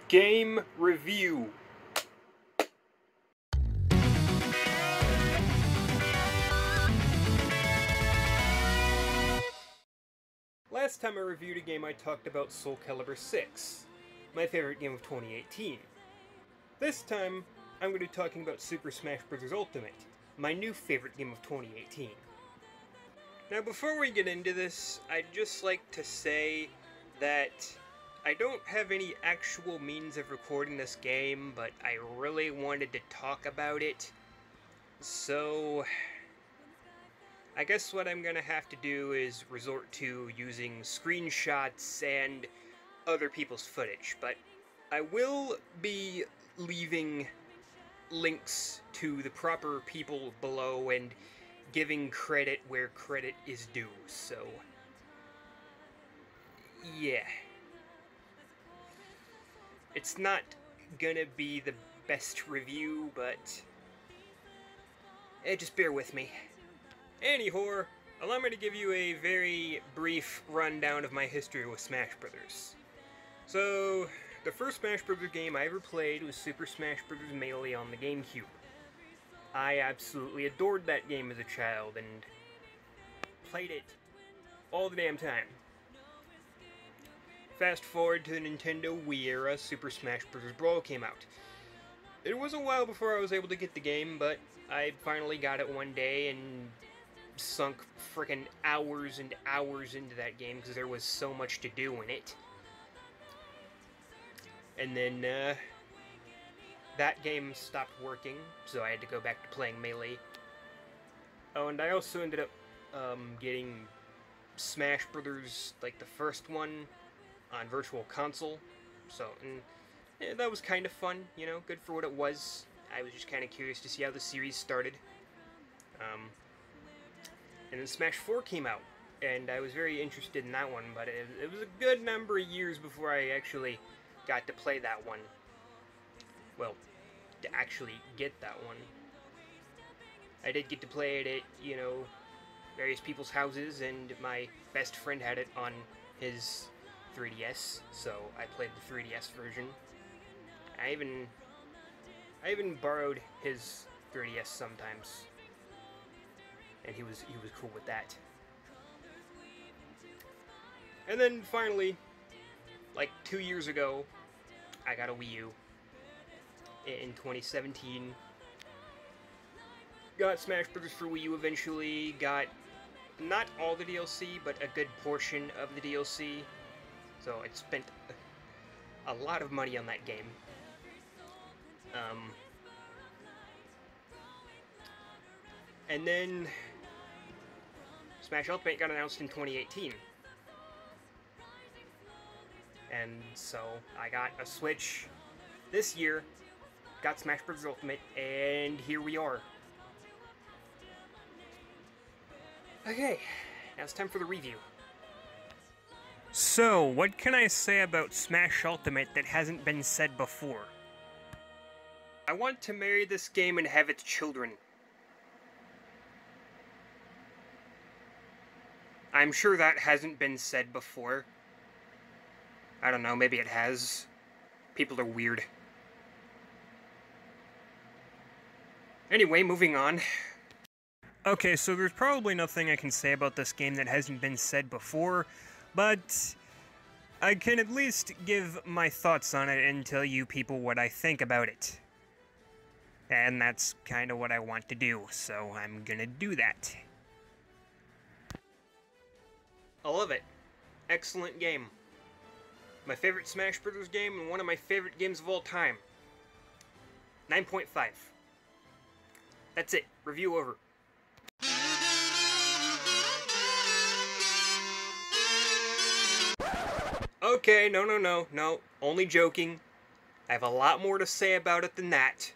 Game review. Last time I reviewed a game, I talked about Soul Calibur 6, my favorite game of 2018. This time, I'm going to be talking about Super Smash Bros. Ultimate, my new favorite game of 2018. Now, before we get into this, I'd just like to say that I don't have any actual means of recording this game, but I really wanted to talk about it, so I guess what I'm gonna have to do is resort to using screenshots and other people's footage, but I will be leaving links to the proper people below and giving credit where credit is due, so yeah. It's not gonna be the best review, but just bear with me. Anyhow, allow me to give you a very brief rundown of my history with Smash Bros. So, the first Smash Bros. Game I ever played was Super Smash Bros. Melee on the GameCube. I absolutely adored that game as a child and played it all the damn time. Fast forward to the Nintendo Wii era, Super Smash Bros. Brawl came out. It was a while before I was able to get the game, but I finally got it one day and sunk frickin' hours and hours into that game because there was so much to do in it. And then, that game stopped working, so I had to go back to playing Melee. Oh, and I also ended up, getting Smash Brothers, like the first one, on Virtual Console. So, and that was kind of fun, you know, good for what it was. I was just kind of curious to see how the series started. And then Smash 4 came out, and I was very interested in that one, but it was a good number of years before I actually got to play that one. Well, to actually get that one. I did get to play it at, you know, various people's houses, and my best friend had it on his 3DS, so I played the 3DS version. I even borrowed his 3DS sometimes, and he was cool with that. And then finally, like 2 years ago, I got a Wii U in 2017. Got Smash Bros. For Wii U eventually, got not all the DLC, but a good portion of the DLC. So I spent a lot of money on that game. And then Smash Ultimate got announced in 2018. And so I got a Switch this year, got Smash Bros. Ultimate, and here we are. Okay, now it's time for the review. So, what can I say about Smash Ultimate that hasn't been said before? I want to marry this game and have its children. I'm sure that hasn't been said before. I don't know, maybe it has. People are weird. Anyway, moving on. Okay, so there's probably nothing I can say about this game that hasn't been said before, but I can at least give my thoughts on it and tell you people what I think about it. And that's kind of what I want to do, so I'm gonna do that. I love it. Excellent game. My favorite Smash Bros. Game and one of my favorite games of all time. 9.5. That's it. Review over. Okay, no. Only joking. I have a lot more to say about it than that.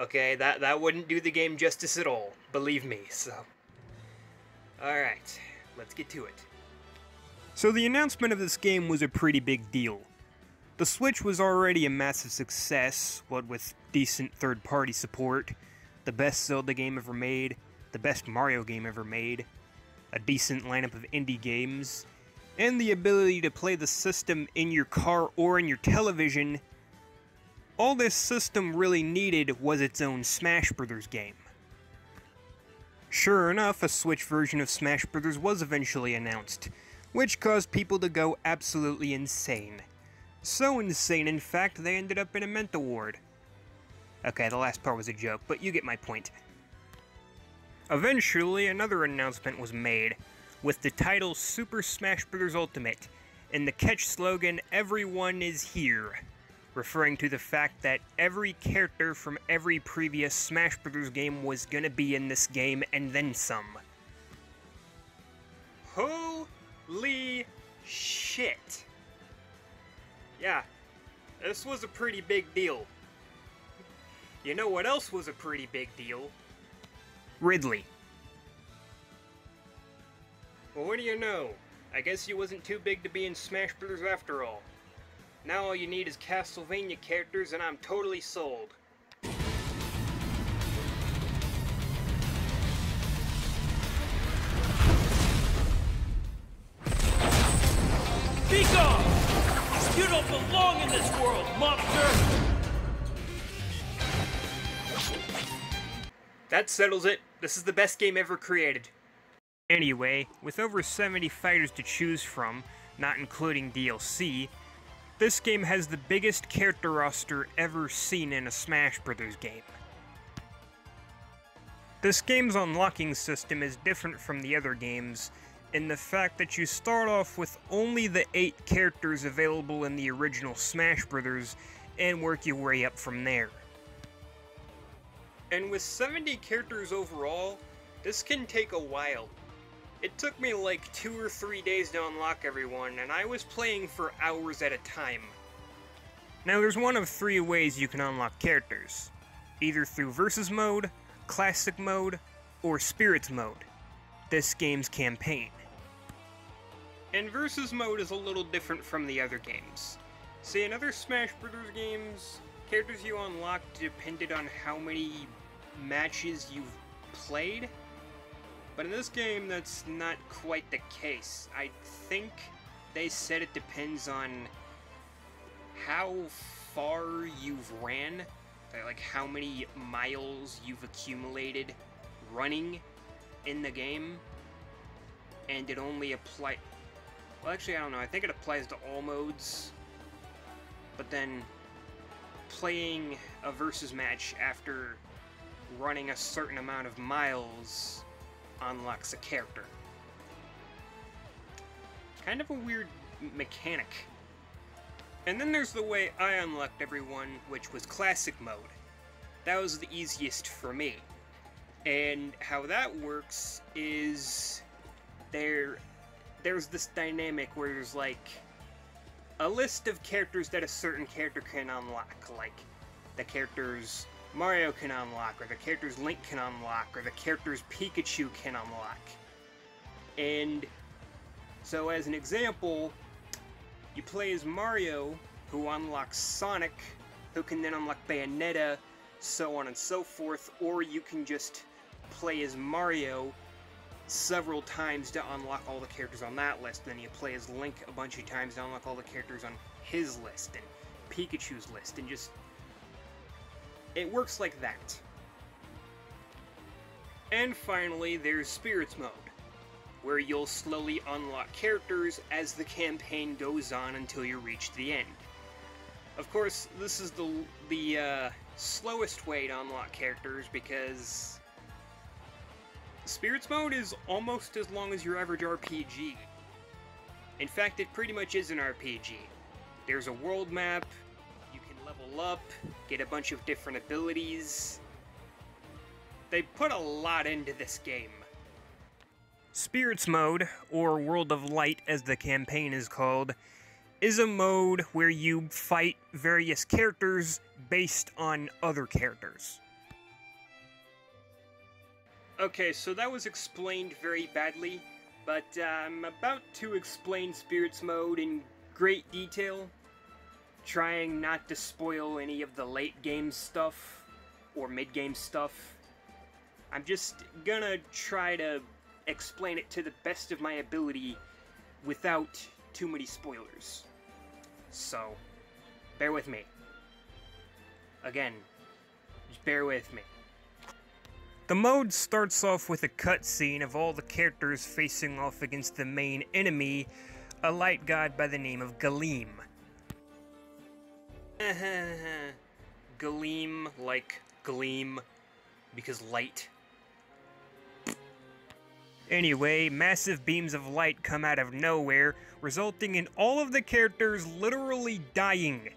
Okay, that wouldn't do the game justice at all. Believe me, so. Alright, let's get to it. So the announcement of this game was a pretty big deal. The Switch was already a massive success, what with decent third-party support, the best Zelda game ever made, the best Mario game ever made, a decent lineup of indie games, and the ability to play the system in your car or in your television, all this system really needed was its own Smash Bros. Game. Sure enough, a Switch version of Smash Bros. Was eventually announced, which caused people to go absolutely insane. So insane, in fact, they ended up in a mental ward. Okay, the last part was a joke, but you get my point. Eventually, another announcement was made, with the title Super Smash Bros. Ultimate, and the catch slogan, "Everyone is here," referring to the fact that every character from every previous Smash Bros. Game was gonna be in this game, and then some. Holy shit. Yeah, this was a pretty big deal. You know what else was a pretty big deal? Ridley. Well, what do you know? I guess he wasn't too big to be in Smash Bros. After all. Now all you need is Castlevania characters and I'm totally sold. Be gone! You don't belong in this world, monster! That settles it. This is the best game ever created. Anyway, with over 70 fighters to choose from, not including DLC, this game has the biggest character roster ever seen in a Smash Bros. Game. This game's unlocking system is different from the other games in the fact that you start off with only the 8 characters available in the original Smash Bros. And work your way up from there. And with 70 characters overall, this can take a while. It took me like 2 or 3 days to unlock everyone, and I was playing for hours at a time. Now there's one of 3 ways you can unlock characters. Either through Versus Mode, Classic Mode, or Spirits Mode, this game's campaign. And Versus Mode is a little different from the other games. See, in other Smash Bros. Games, characters you unlocked depended on how many matches you've played. But in this game, that's not quite the case. I think they said it depends on how far you've ran, like how many miles you've accumulated running in the game, and it only applies... Well, actually, I don't know. I think it applies to all modes, but then playing a versus match after running a certain amount of miles unlocks a character. Kind of a weird mechanic. And then there's the way I unlocked everyone, which was Classic Mode. That was the easiest for me. And how that works is there's this dynamic where there's like a list of characters that a certain character can unlock, like the characters Mario can unlock, or the characters Link can unlock, or the characters Pikachu can unlock. And so as an example, you play as Mario, who unlocks Sonic, who can then unlock Bayonetta, so on and so forth, or you can just play as Mario several times to unlock all the characters on that list, then you play as Link a bunch of times to unlock all the characters on his list, and Pikachu's list, and just... it works like that. And finally, there's Spirits Mode, where you'll slowly unlock characters as the campaign goes on until you reach the end. Of course, this is the slowest way to unlock characters because Spirits Mode is almost as long as your average RPG. In fact, it pretty much is an RPG. There's a world map, you can level up, get a bunch of different abilities. They put a lot into this game. Spirits Mode, or World of Light as the campaign is called, is a mode where you fight various characters based on other characters. Okay, so that was explained very badly, but I'm about to explain Spirits Mode in great detail, trying not to spoil any of the late game stuff, or mid-game stuff. I'm just gonna try to explain it to the best of my ability without too many spoilers. So, bear with me. Again, just bear with me. The mode starts off with a cutscene of all the characters facing off against the main enemy, a light god by the name of Galeem. Galeem, like gleam, because light. Anyway, massive beams of light come out of nowhere, resulting in all of the characters literally dying.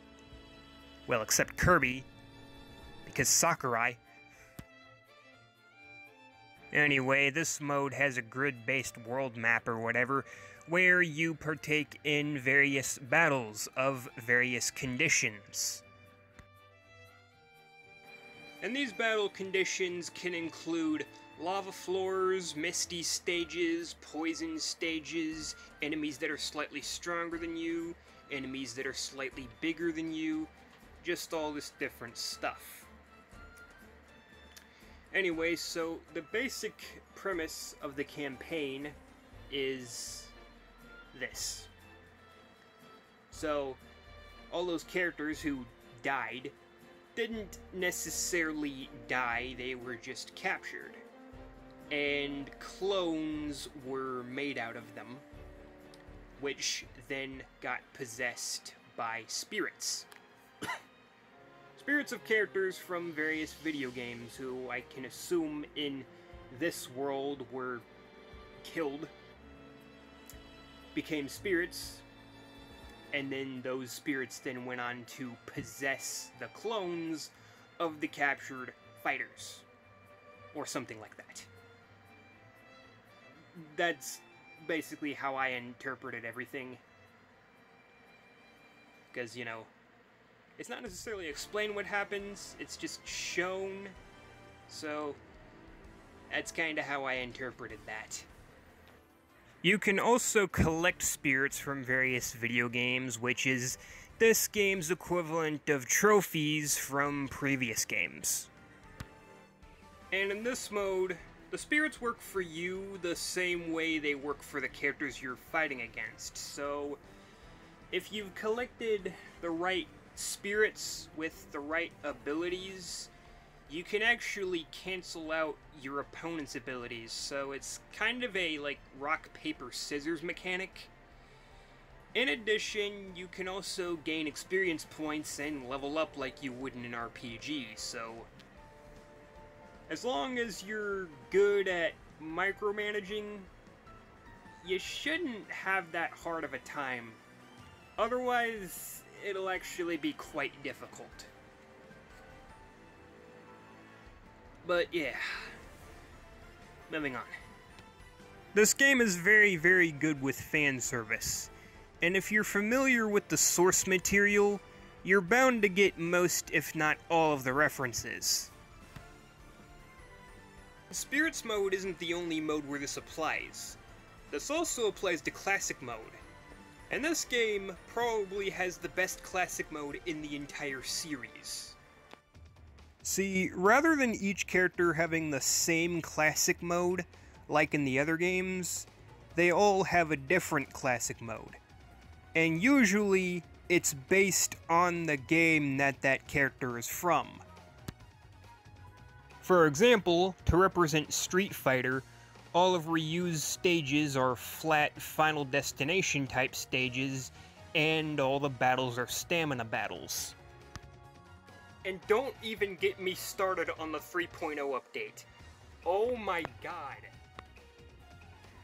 Well, except Kirby, because Sakurai. Anyway, this mode has a grid-based world map or whatever, where you partake in various battles of various conditions. And these battle conditions can include lava floors, misty stages, poison stages, enemies that are slightly stronger than you, enemies that are slightly bigger than you, just all this different stuff. Anyway, so the basic premise of the campaign is this. So, all those characters who died didn't necessarily die, they were just captured. And clones were made out of them, which then got possessed by spirits. Spirits of characters from various video games who I can assume in this world were killed, became spirits, and then those spirits then went on to possess the clones of the captured fighters, or something like that. That's basically how I interpreted everything. Because, you know, it's not necessarily explain what happens, it's just shown. So, that's kinda how I interpreted that. You can also collect spirits from various video games, which is this game's equivalent of trophies from previous games. And in this mode, the spirits work for you the same way they work for the characters you're fighting against. So, if you've collected the right spirits with the right abilities, you can actually cancel out your opponent's abilities. So it's kind of a, like, rock, paper, scissors mechanic. In addition, you can also gain experience points and level up like you would in an RPG, so as long as you're good at micromanaging, you shouldn't have that hard of a time. Otherwise, it'll actually be quite difficult. But yeah, moving on. This game is very, very good with fan service, and if you're familiar with the source material, you're bound to get most, if not all, of the references. Spirits mode isn't the only mode where this applies. This also applies to classic mode. And this game probably has the best classic mode in the entire series. See, rather than each character having the same classic mode, like in the other games, they all have a different classic mode. And usually, it's based on the game that that character is from. For example, to represent Street Fighter, all of Ryu's stages are flat Final Destination type stages, and all the battles are stamina battles. And don't even get me started on the 3.0 update. Oh my god.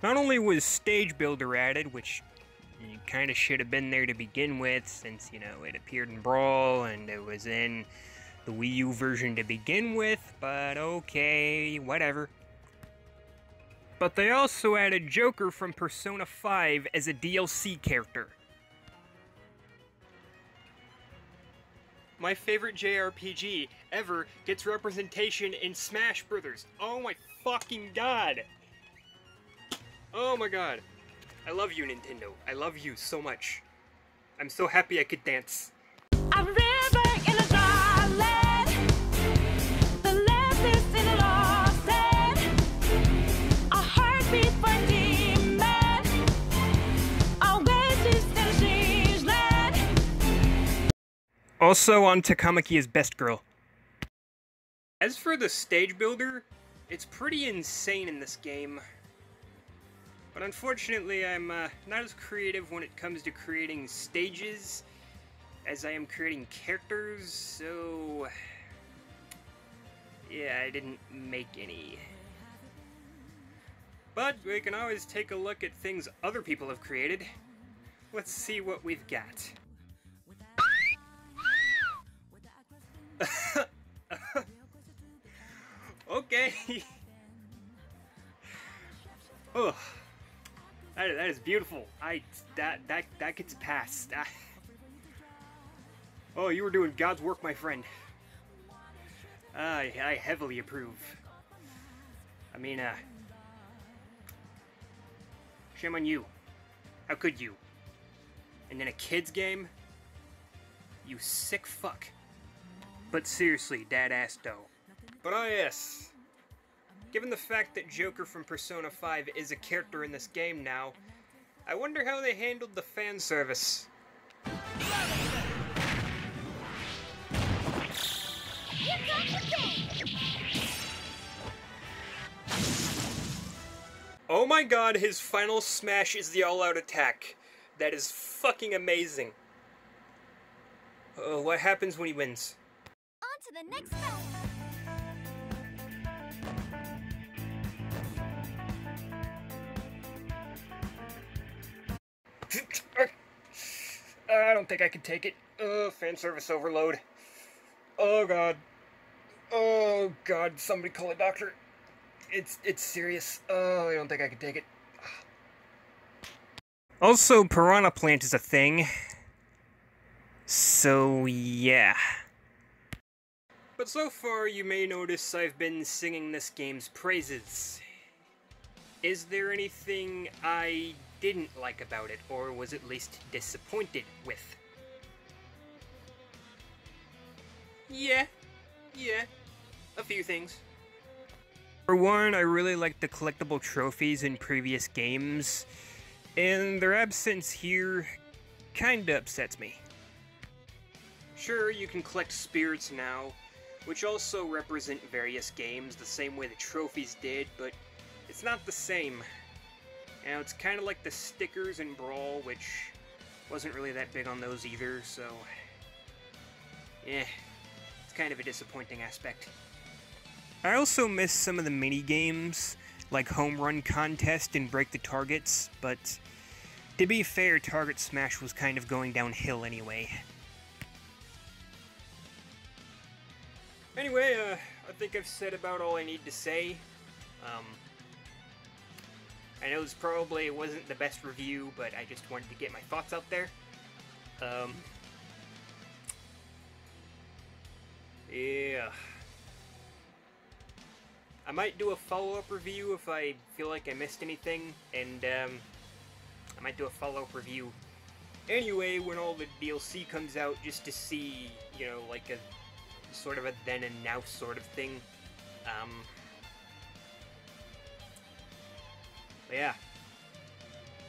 Not only was Stage Builder added, which kinda should have been there to begin with, since, you know, it appeared in Brawl, and it was in the Wii U version to begin with, but okay, whatever. But they also added Joker from Persona 5 as a DLC character. My favorite JRPG ever gets representation in Smash Brothers. Oh my fucking god! Oh my god. I love you, Nintendo. I love you so much. I'm so happy I could dance. A river in a dry land, the last in a lost land, a heartbeat for demon, Also on Takamaki's Best Girl. As for the stage builder, it's pretty insane in this game. But unfortunately, I'm not as creative when it comes to creating stages as I am creating characters, so yeah, I didn't make any. But we can always take a look at things other people have created. Let's see what we've got. Okay. Oh, that is beautiful. That gets past. Oh, you were doing God's work, my friend. I heavily approve. I mean, shame on you. How could you? And in a kid's game? You sick fuck. But seriously, dad-ass though. But oh yes. Given the fact that Joker from Persona 5 is a character in this game now, I wonder how they handled the fan service. Oh my god, his final smash is the all-out attack. That is fucking amazing. What happens when he wins? On to the next battle. I don't think I can take it. Fan service overload. Oh god. Oh god, somebody call a doctor. It's serious. Oh, I don't think I can take it. Also, Piranha Plant is a thing. So, yeah. But so far, you may notice I've been singing this game's praises. Is there anything I didn't like about it, or was at least disappointed with? Yeah, a few things. For one, I really like the collectible trophies in previous games, and their absence here kinda upsets me. Sure, you can collect spirits now, which also represent various games the same way the trophies did, but it's not the same. You know, it's kind of like the stickers in Brawl, which wasn't really that big on those either, so yeah, it's kind of a disappointing aspect. I also miss some of the mini-games, like Home Run Contest and Break the Targets, but to be fair, Target Smash was kind of going downhill anyway. Anyway, I think I've said about all I need to say. I know this probably wasn't the best review, but I just wanted to get my thoughts out there. Yeah. I might do a follow-up review if I feel like I missed anything, and I might do a follow-up review anyway when all the DLC comes out, just to see, you know, like a sort of a then and now sort of thing. But yeah.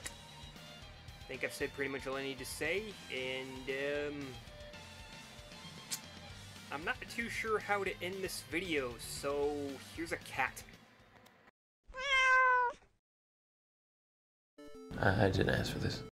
I think I've said pretty much all I need to say, and I'm not too sure how to end this video, so here's a cat. I didn't ask for this.